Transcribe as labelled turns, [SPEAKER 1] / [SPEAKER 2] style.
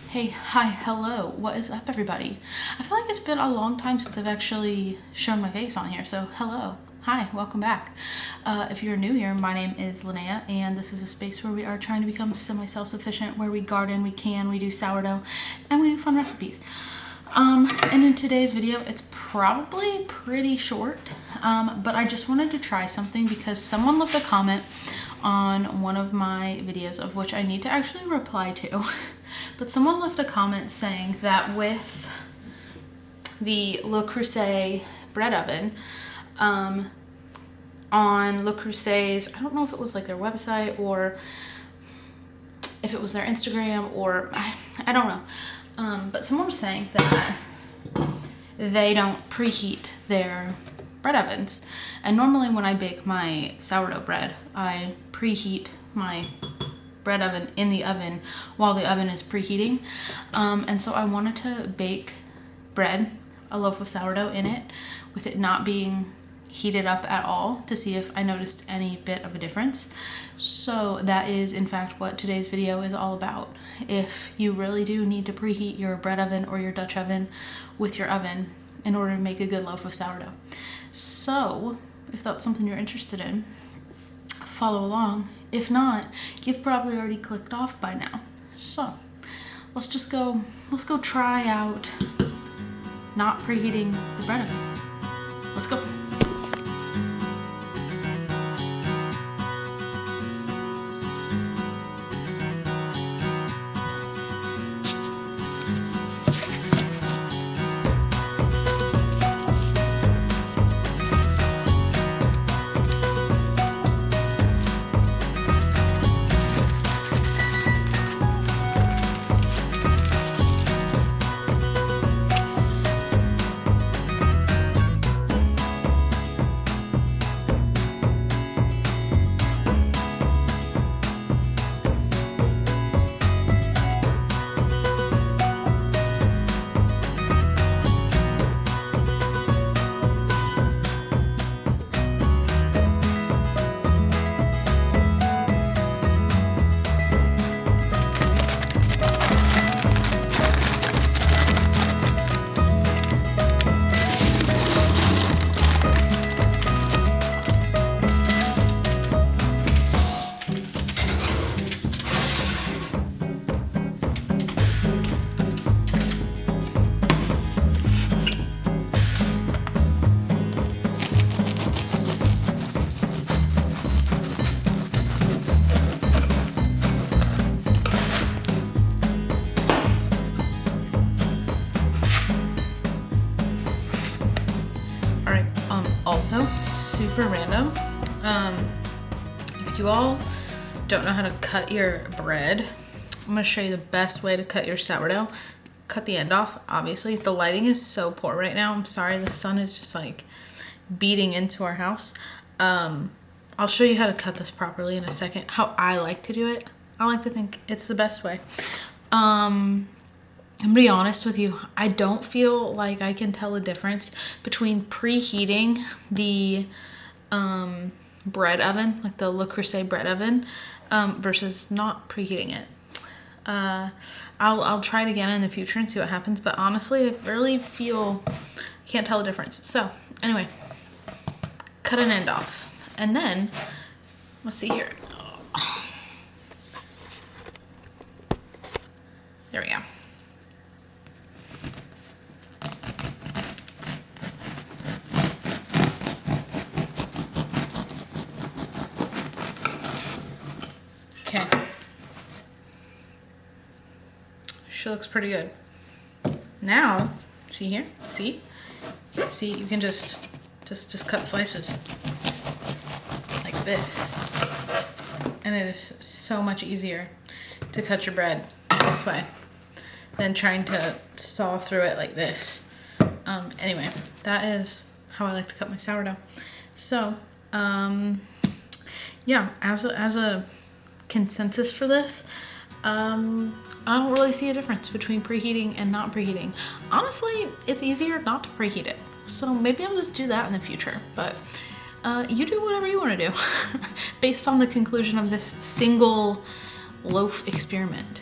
[SPEAKER 1] Hey, hi, hello, what is up everybody? I feel like it's been a long time since I've actually shown my face on here, so hello, hi, welcome back. If you're new here, my name is Linnea, and this is a space where we are trying to become semi-self-sufficient, where we garden, we do sourdough, and we do fun recipes. And in today's video, it's probably pretty short, but I just wanted to try something because someone left a comment on one of my videos, of which I need to actually reply to. But someone left a comment saying that with the Le Creuset bread oven, on Le Creuset's, I don't know if it was like their website or if it was their Instagram or I don't know. But someone was saying that they don't preheat their bread ovens. And normally when I bake my sourdough bread, I preheat my bread oven in the oven while the oven is preheating. And so I wanted to bake bread, a loaf of sourdough in it, with it not being heated up at all, to see if I noticed any bit of a difference. So that is in fact what today's video is all about. If you really do need to preheat your bread oven or your Dutch oven with your oven in order to make a good loaf of sourdough. So if that's something you're interested in, follow along. If not, you've probably already clicked off by now. So let's go try out not preheating the bread oven. Let's go. Also, super random, if you all don't know how to cut your bread, I'm going to show you the best way to cut your sourdough. Cut the end off, obviously. The lighting is so poor right now. I'm sorry, the sun is just like beating into our house. I'll show you how to cut this properly in a second, how I like to do it. I like to think it's the best way. I'm gonna be honest with you, I don't feel like I can tell a difference between preheating the bread oven, like the Le Creuset bread oven, versus not preheating it. I'll try it again in the future and see what happens, but honestly, I really feel I can't tell the difference. So anyway, cut an end off, and then let's see here. There we go. Okay, she looks pretty good. Now, see here, see, you can just cut slices like this, and it is so much easier to cut your bread this way than trying to saw through it like this. Anyway, that is how I like to cut my sourdough. So, yeah, as a consensus for this, I don't really see a difference between preheating and not preheating. Honestly, it's easier not to preheat it, so maybe I'll just do that in the future. But you do whatever you want to do based on the conclusion of this single loaf experiment.